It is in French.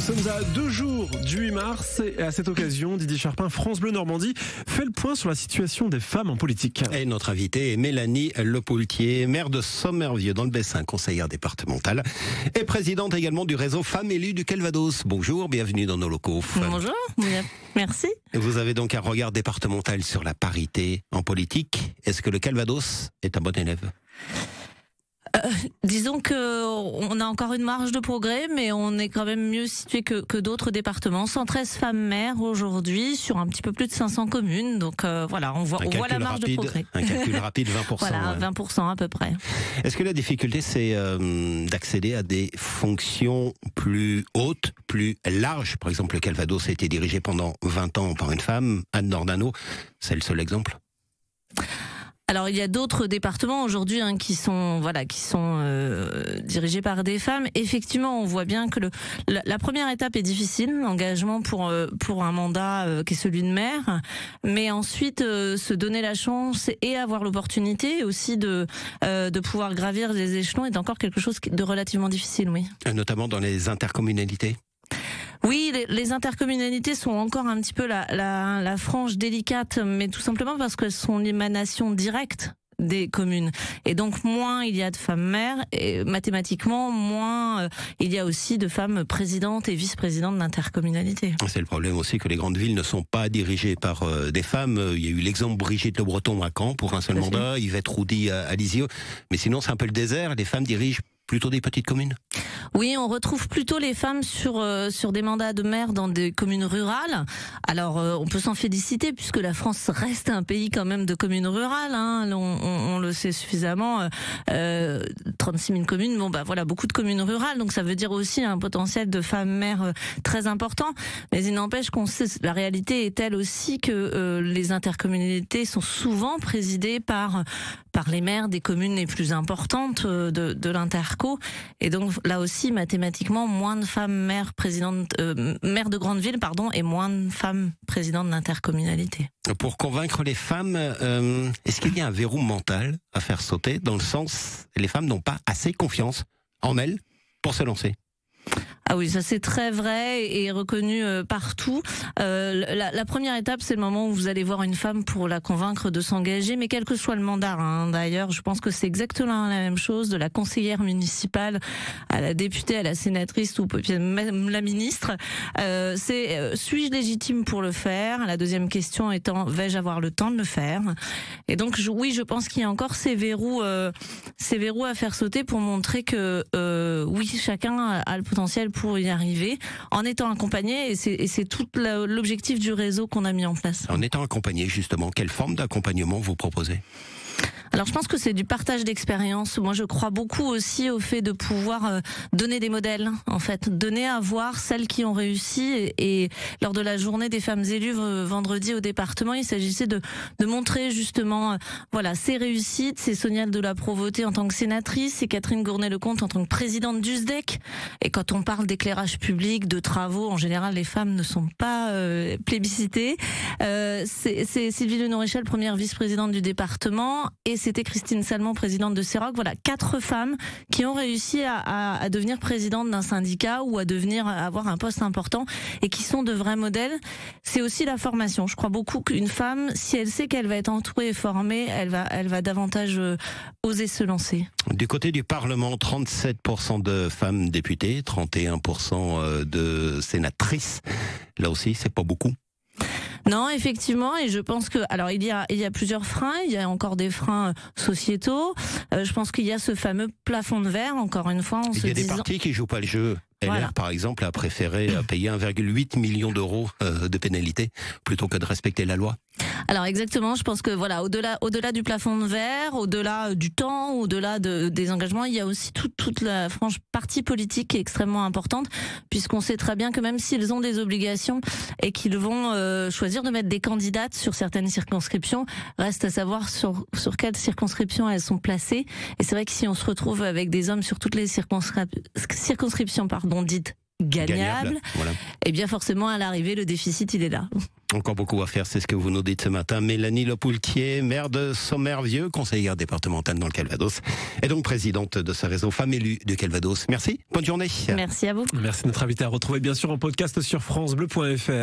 sommes à 2 jours du 8 mars et à cette occasion, Didier Charpin, France Bleu Normandie, fait le point sur la situation des femmes en politique. Et notre invitée est Mélanie Lepoultier, maire de Sommervieux dans le Bessin, conseillère départementale et présidente également du réseau Femmes élues du Calvados. Bonjour, bienvenue dans nos locaux. Bonjour, merci. Vous avez donc un regard départemental sur la parité en politique. Est-ce que le Calvados est un bon élève ? Disons qu'on a encore une marge de progrès, mais on est quand même mieux situé que d'autres départements. 113 femmes maires aujourd'hui sur un petit peu plus de 500 communes. Donc voilà, on voit la marge de progrès. Un calcul rapide, 20%. Voilà, 20% à peu près. Est-ce que la difficulté, c'est d'accéder à des fonctions plus hautes, plus larges ? Par exemple, le Calvados a été dirigé pendant 20 ans par une femme, Anne Nordano. C'est le seul exemple ? Alors il y a d'autres départements aujourd'hui qui sont dirigés par des femmes. Effectivement, on voit bien que la première étape est difficile, l'engagement pour un mandat qui est celui de maire, mais ensuite se donner la chance et avoir l'opportunité aussi de pouvoir gravir les échelons est encore quelque chose de relativement difficile, oui. Notamment dans les intercommunalités. Oui, les intercommunalités sont encore un petit peu la frange délicate, mais tout simplement parce qu'elles sont l'émanation directe des communes. Et donc, moins il y a de femmes maires, et mathématiquement, moins il y a aussi de femmes présidentes et vice-présidentes d'intercommunalités. C'est le problème aussi que les grandes villes ne sont pas dirigées par des femmes. Il y a eu l'exemple Brigitte Le Breton à Caen pour un seul mandat, Yvette Roudy à Lisieux. Mais sinon, c'est un peu le désert. Les femmes dirigent plutôt des petites communes. Oui, on retrouve plutôt les femmes sur des mandats de maire dans des communes rurales. Alors, on peut s'en féliciter puisque la France reste un pays quand même de communes rurales. On le sait suffisamment. 36 000 communes. Bon, voilà, beaucoup de communes rurales. Donc, ça veut dire aussi un potentiel de femmes maires très important. Mais il n'empêche qu'on sait, la réalité est telle aussi que les intercommunalités sont souvent présidées par les maires des communes les plus importantes de l'interco. Et donc, là aussi, mathématiquement, moins de femmes maires de grandes villes, et moins de femmes présidentes d'intercommunalité. Pour convaincre les femmes, est-ce qu'il y a un verrou mental à faire sauter, dans le sens les femmes n'ont pas assez confiance en elles pour se lancer ? Ah oui, ça c'est très vrai et reconnu partout. La première étape, c'est le moment où vous allez voir une femme pour la convaincre de s'engager, mais quel que soit le mandat. D'ailleurs, je pense que c'est exactement la même chose, de la conseillère municipale à la députée, à la sénatrice ou même la ministre. Suis-je légitime pour le faire ? La deuxième question étant, vais-je avoir le temps de le faire ? Et donc, je pense qu'il y a encore ces verrous à faire sauter pour montrer que oui, chacun a le potentiel pour y arriver, en étant accompagné, et c'est tout l'objectif du réseau qu'on a mis en place. En étant accompagné, justement, quelle forme d'accompagnement vous proposez ? Alors je pense que c'est du partage d'expérience. Moi je crois beaucoup aussi au fait de pouvoir donner des modèles, en fait, donner à voir celles qui ont réussi. Et lors de la journée des femmes élues vendredi au département, il s'agissait de montrer justement ces réussites. C'est Sonia de la Provoté en tant que sénatrice, c'est Catherine Gournay-Lecomte en tant que présidente du SDEC. Et quand on parle d'éclairage public, de travaux, en général les femmes ne sont pas plébiscitées. C'est Sylvie Lenoir-Richel, première vice-présidente du département, et c'était Christine Salmon, présidente de CEROC. Voilà, 4 femmes qui ont réussi à devenir présidente d'un syndicat ou à avoir un poste important et qui sont de vrais modèles. C'est aussi la formation. Je crois beaucoup qu'une femme, si elle sait qu'elle va être entourée et formée, elle va davantage oser se lancer. Du côté du Parlement, 37% de femmes députées, 31% de sénatrices. Là aussi, c'est pas beaucoup. Non, effectivement, et je pense que il y a plusieurs freins, il y a encore des freins sociétaux. Je pense qu'il y a ce fameux plafond de verre, encore une fois, il y a des partis qui jouent pas le jeu. LR, par exemple, a préféré payer 1,8 million d'euros de pénalité plutôt que de respecter la loi. Alors exactement, je pense que au-delà du plafond de verre, au-delà du temps, au-delà des engagements, il y a aussi toute la frange partie politique qui est extrêmement importante, puisqu'on sait très bien que même s'ils ont des obligations et qu'ils vont choisir de mettre des candidates sur certaines circonscriptions, reste à savoir sur quelles circonscriptions elles sont placées. Et c'est vrai que si on se retrouve avec des hommes sur toutes les circonscriptions dites gagnables, voilà. Et bien forcément à l'arrivée le déficit il est là. Encore beaucoup à faire, c'est ce que vous nous dites ce matin. Mélanie Lepoultier, maire de Sommervieux, conseillère départementale dans le Calvados, et donc présidente de ce réseau Femmes élues de Calvados. Merci, bonne journée. Merci à vous. Merci de notre invité à retrouver bien sûr en podcast sur francebleu.fr.